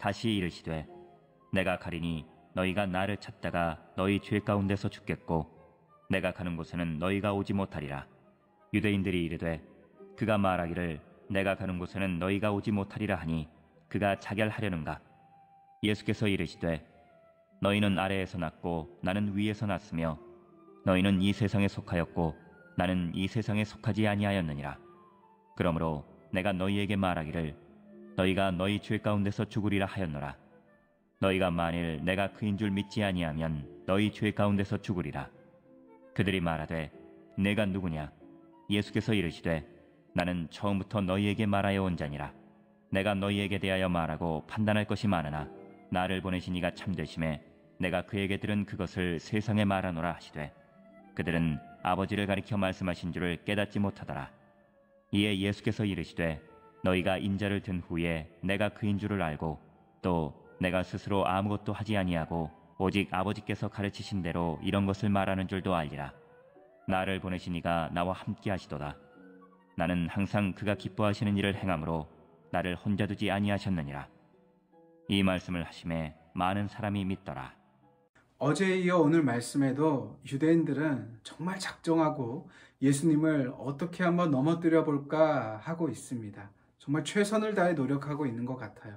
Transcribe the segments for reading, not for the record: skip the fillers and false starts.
다시 이르시되 내가 가리니 너희가 나를 찾다가 너희 죄 가운데서 죽겠고 내가 가는 곳에는 너희가 오지 못하리라. 유대인들이 이르되 그가 말하기를 내가 가는 곳에는 너희가 오지 못하리라 하니 그가 자결하려는가? 예수께서 이르시되 너희는 아래에서 났고 나는 위에서 났으며 너희는 이 세상에 속하였고 나는 이 세상에 속하지 아니하였느니라. 그러므로 내가 너희에게 말하기를 너희가 너희 죄 가운데서 죽으리라 하였노라. 너희가 만일 내가 그인 줄 믿지 아니하면 너희 죄 가운데서 죽으리라. 그들이 말하되 내가 누구냐? 예수께서 이르시되 나는 처음부터 너희에게 말하여 온 자니라. 내가 너희에게 대하여 말하고 판단할 것이 많으나 나를 보내신 이가 참되심에 내가 그에게 들은 그것을 세상에 말하노라 하시되 그들은 아버지를 가리켜 말씀하신 줄을 깨닫지 못하더라. 이에 예수께서 이르시되 너희가 인자를 든 후에 내가 그인 줄을 알고 또 내가 스스로 아무것도 하지 아니하고 오직 아버지께서 가르치신 대로 이런 것을 말하는 줄도 알리라. 나를 보내신 이가 나와 함께 하시도다. 나는 항상 그가 기뻐하시는 일을 행함으로 나를 혼자 두지 아니하셨느니라. 이 말씀을 하심에 많은 사람이 믿더라. 어제에 이어 오늘 말씀에도 유대인들은 정말 작정하고 예수님을 어떻게 한번 넘어뜨려 볼까 하고 있습니다. 정말 최선을 다해 노력하고 있는 것 같아요.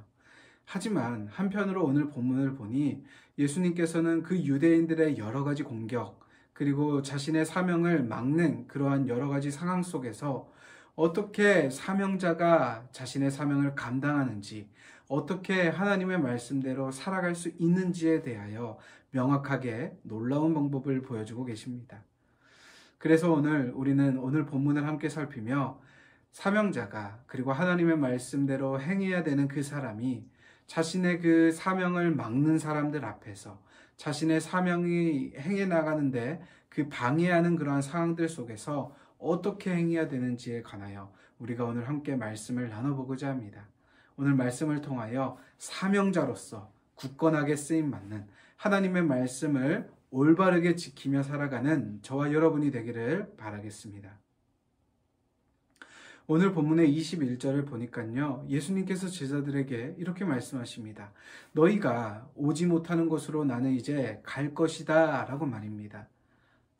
하지만 한편으로 오늘 본문을 보니 예수님께서는 그 유대인들의 여러 가지 공격, 그리고 자신의 사명을 막는 그러한 여러 가지 상황 속에서 어떻게 사명자가 자신의 사명을 감당하는지, 어떻게 하나님의 말씀대로 살아갈 수 있는지에 대하여 명확하게 놀라운 방법을 보여주고 계십니다. 그래서 우리는 오늘 본문을 함께 살피며 사명자가 그리고 하나님의 말씀대로 행해야 되는 그 사람이 자신의 그 사명을 막는 사람들 앞에서 자신의 사명이 행해 나가는데 그 방해하는 그러한 상황들 속에서 어떻게 행해야 되는지에 관하여 우리가 오늘 함께 말씀을 나눠보고자 합니다. 오늘 말씀을 통하여 사명자로서 굳건하게 쓰임받는 하나님의 말씀을 올바르게 지키며 살아가는 저와 여러분이 되기를 바라겠습니다. 오늘 본문의 21절을 보니까요, 예수님께서 제자들에게 이렇게 말씀하십니다. 너희가 오지 못하는 곳으로 나는 이제 갈 것이다 라고 말입니다.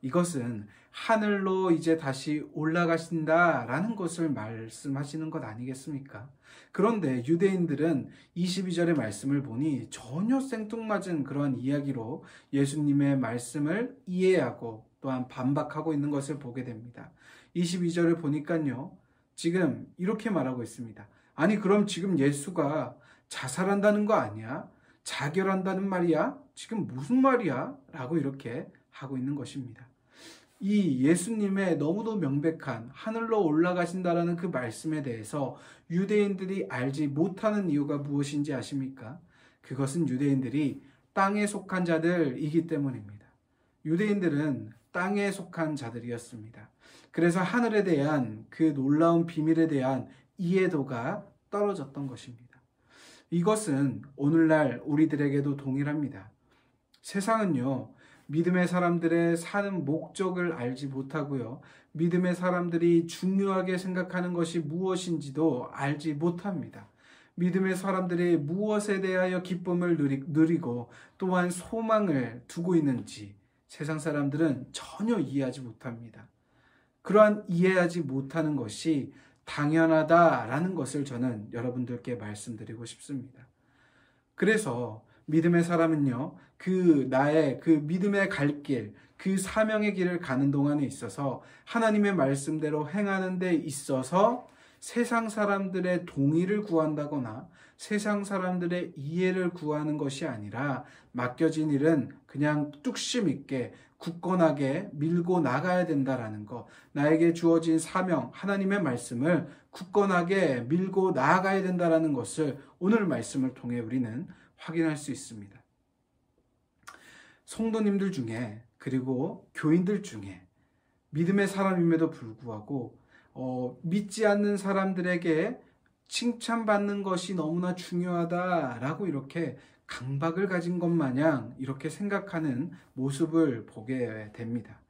이것은 하늘로 이제 다시 올라가신다 라는 것을 말씀하시는 것 아니겠습니까? 그런데 유대인들은 22절의 말씀을 보니 전혀 생뚱맞은 그러한 이야기로 예수님의 말씀을 이해하고 또한 반박하고 있는 것을 보게 됩니다. 22절을 보니까요, 지금 이렇게 말하고 있습니다. 아니 그럼 지금 예수가 자살한다는 거 아니야? 자결한다는 말이야? 지금 무슨 말이야? 라고 이렇게 하고 있는 것입니다. 이 예수님의 너무도 명백한 하늘로 올라가신다라는 그 말씀에 대해서 유대인들이 알지 못하는 이유가 무엇인지 아십니까? 그것은 유대인들이 땅에 속한 자들이기 때문입니다. 유대인들은 땅에 속한 자들이었습니다. 그래서 하늘에 대한 그 놀라운 비밀에 대한 이해도가 떨어졌던 것입니다. 이것은 오늘날 우리들에게도 동일합니다. 세상은요, 믿음의 사람들의 사는 목적을 알지 못하고요, 믿음의 사람들이 중요하게 생각하는 것이 무엇인지도 알지 못합니다. 믿음의 사람들이 무엇에 대하여 기쁨을 누리고 또한 소망을 두고 있는지 세상 사람들은 전혀 이해하지 못합니다. 그러한 이해하지 못하는 것이 당연하다라는 것을 저는 여러분들께 말씀드리고 싶습니다. 그래서 믿음의 사람은요, 나의 그 믿음의 갈 길, 그 사명의 길을 가는 동안에 있어서 하나님의 말씀대로 행하는 데 있어서 세상 사람들의 동의를 구한다거나 세상 사람들의 이해를 구하는 것이 아니라 맡겨진 일은 그냥 뚝심 있게 굳건하게 밀고 나가야 된다라는 것, 나에게 주어진 사명, 하나님의 말씀을 굳건하게 밀고 나아가야 된다라는 것을 오늘 말씀을 통해 우리는 확인할 수 있습니다. 성도님들 중에 그리고 교인들 중에 믿음의 사람임에도 불구하고 믿지 않는 사람들에게 칭찬받는 것이 너무나 중요하다라고 이렇게 강박을 가진 것 마냥 이렇게 생각하는 모습을 보게 됩니다.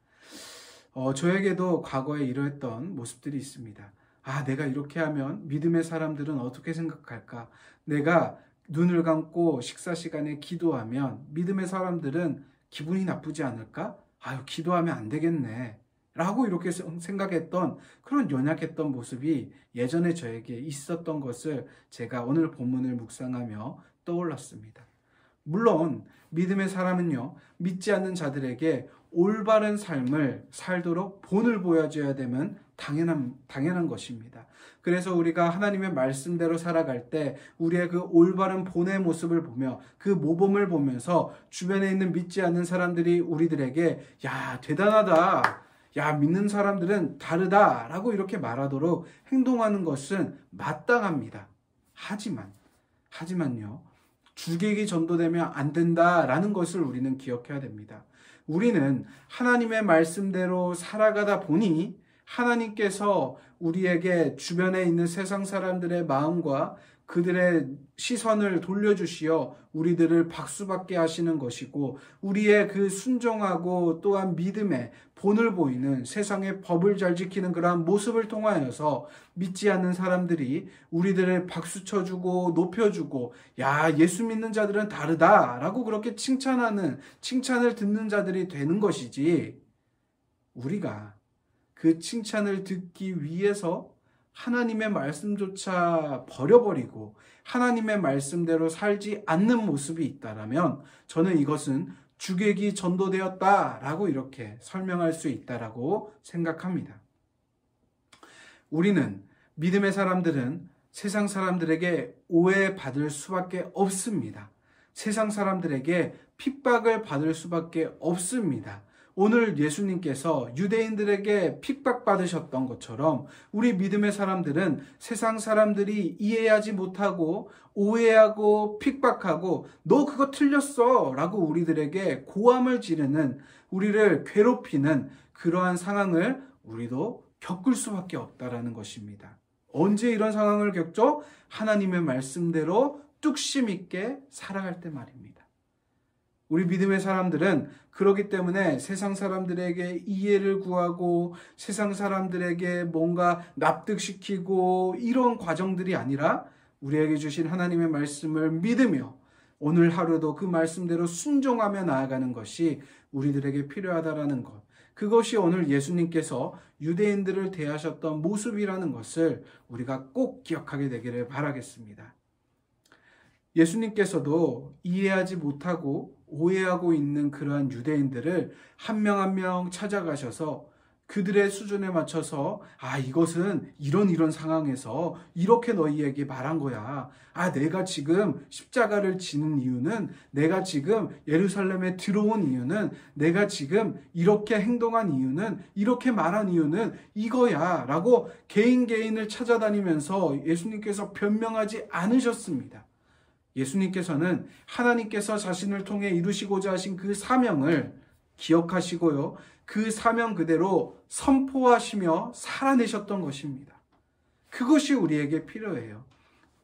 저에게도 과거에 이러했던 모습들이 있습니다. 내가 이렇게 하면 믿음의 사람들은 어떻게 생각할까? 내가 눈을 감고 식사 시간에 기도하면 믿음의 사람들은 기분이 나쁘지 않을까? 기도하면 안 되겠네. 라고 이렇게 생각했던 그런 연약했던 모습이 예전에 저에게 있었던 것을 제가 오늘 본문을 묵상하며 떠올랐습니다. 물론 믿음의 사람은요, 믿지 않는 자들에게 올바른 삶을 살도록 본을 보여줘야 되면 당연한 것입니다. 그래서 우리가 하나님의 말씀대로 살아갈 때 우리의 그 올바른 본의 모습을 보며 그 모범을 보면서 주변에 있는 믿지 않는 사람들이 우리들에게 대단하다, 믿는 사람들은 다르다라고 이렇게 말하도록 행동하는 것은 마땅합니다. 하지만요, 주객이 전도되면 안 된다라는 것을 우리는 기억해야 됩니다. 우리는 하나님의 말씀대로 살아가다 보니 하나님께서 우리에게 주변에 있는 세상 사람들의 마음과 그들의 시선을 돌려주시어 우리들을 박수받게 하시는 것이고, 우리의 그 순종하고 또한 믿음의 본을 보이는 세상의 법을 잘 지키는 그러한 모습을 통하여서 믿지 않는 사람들이 우리들을 박수쳐주고 높여주고 예수 믿는 자들은 다르다라고 그렇게 칭찬을 듣는 자들이 되는 것이지, 우리가 그 칭찬을 듣기 위해서 하나님의 말씀조차 버려버리고 하나님의 말씀대로 살지 않는 모습이 있다라면 저는 이것은 주객이 전도되었다라고 이렇게 설명할 수 있다라고 생각합니다. 우리는 믿음의 사람들은 세상 사람들에게 오해받을 수밖에 없습니다. 세상 사람들에게 핍박을 받을 수밖에 없습니다. 오늘 예수님께서 유대인들에게 핍박받으셨던 것처럼 우리 믿음의 사람들은 세상 사람들이 이해하지 못하고 오해하고 핍박하고 너 그거 틀렸어 라고 우리들에게 고함을 지르는, 우리를 괴롭히는 그러한 상황을 우리도 겪을 수밖에 없다라는 것입니다. 언제 이런 상황을 겪죠? 하나님의 말씀대로 뚝심 있게 살아갈 때 말입니다. 우리 믿음의 사람들은 그렇기 때문에 세상 사람들에게 이해를 구하고 세상 사람들에게 뭔가 납득시키고 이런 과정들이 아니라 우리에게 주신 하나님의 말씀을 믿으며 오늘 하루도 그 말씀대로 순종하며 나아가는 것이 우리들에게 필요하다라는 것, 그것이 오늘 예수님께서 유대인들을 대하셨던 모습이라는 것을 우리가 꼭 기억하게 되기를 바라겠습니다. 예수님께서도 이해하지 못하고 오해하고 있는 그러한 유대인들을 한 명 한 명 찾아가셔서 그들의 수준에 맞춰서 이것은 이런 상황에서 이렇게 너희에게 말한 거야. 내가 지금 십자가를 지는 이유는, 내가 지금 예루살렘에 들어온 이유는, 내가 지금 이렇게 행동한 이유는, 이렇게 말한 이유는 이거야 라고 개인을 찾아다니면서 예수님께서 변명하지 않으셨습니다. 예수님께서는 하나님께서 자신을 통해 이루시고자 하신 그 사명을 기억하시고요, 그 사명 그대로 선포하시며 살아내셨던 것입니다. 그것이 우리에게 필요해요.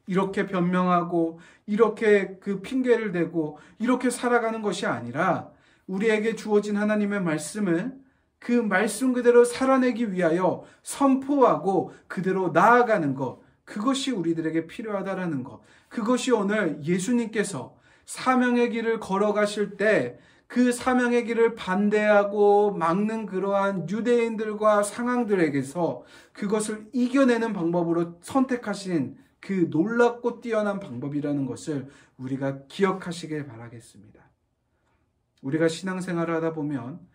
이렇게 변명하고 이렇게 그 핑계를 대고 이렇게 살아가는 것이 아니라 우리에게 주어진 하나님의 말씀을 그 말씀 그대로 살아내기 위하여 선포하고 그대로 나아가는 것, 그것이 우리들에게 필요하다라는 것, 그것이 오늘 예수님께서 사명의 길을 걸어가실 때 그 사명의 길을 반대하고 막는 그러한 유대인들과 상황들에게서 그것을 이겨내는 방법으로 선택하신 그 놀랍고 뛰어난 방법이라는 것을 우리가 기억하시길 바라겠습니다. 우리가 신앙생활을 하다 보면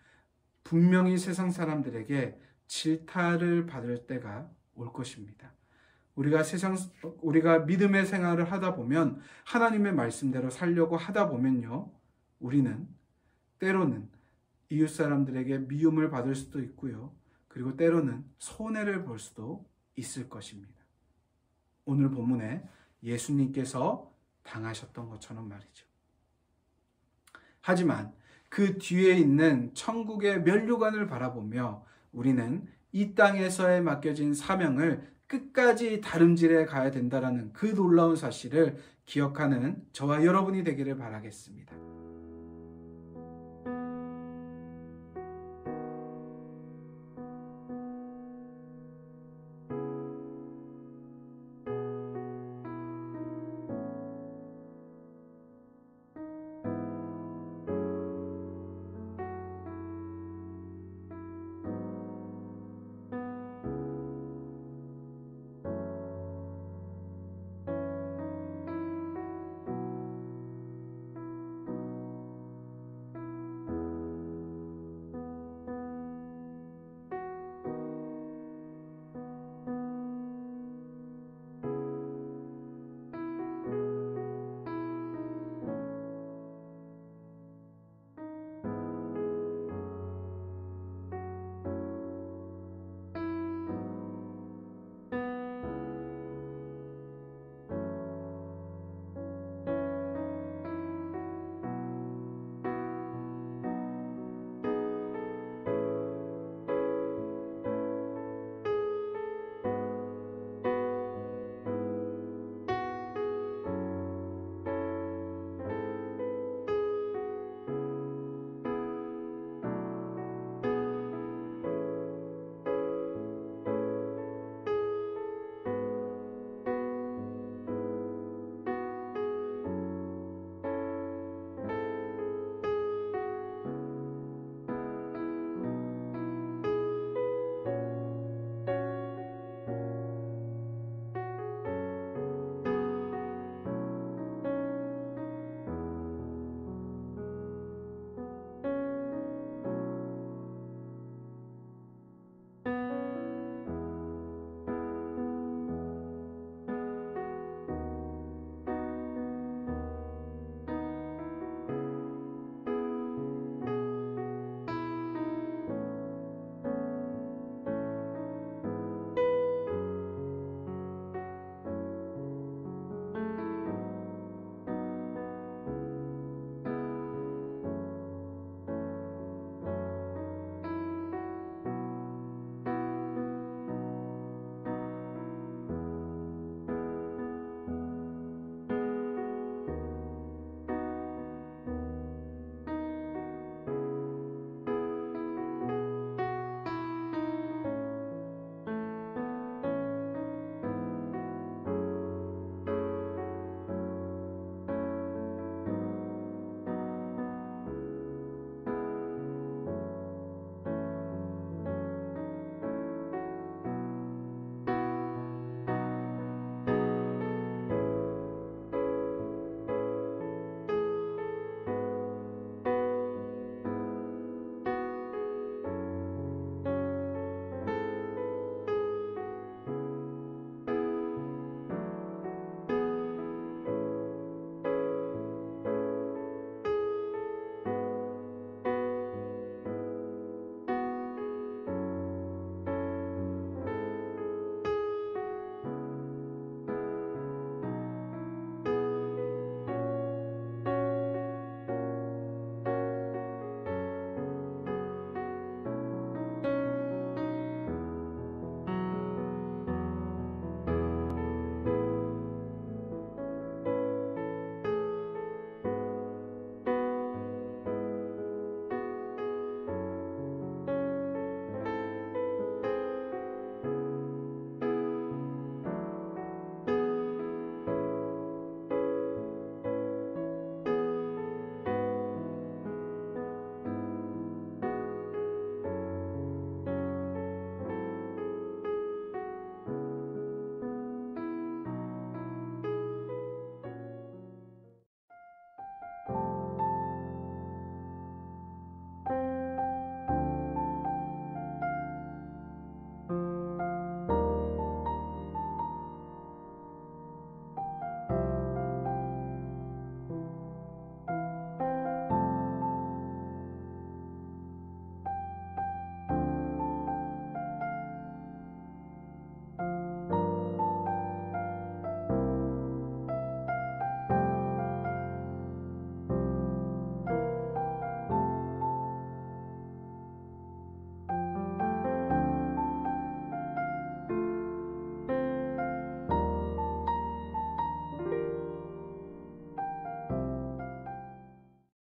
분명히 세상 사람들에게 질타를 받을 때가 올 것입니다. 우리가 믿음의 생활을 하다 보면, 하나님의 말씀대로 살려고 하다 보면요, 우리는 때로는 이웃 사람들에게 미움을 받을 수도 있고요, 그리고 때로는 손해를 볼 수도 있을 것입니다. 오늘 본문에 예수님께서 당하셨던 것처럼 말이죠. 하지만 그 뒤에 있는 천국의 면류관을 바라보며 우리는 이 땅에서의 맡겨진 사명을 끝까지 다름질해 가야 된다는 그 놀라운 사실을 기억하는 저와 여러분이 되기를 바라겠습니다.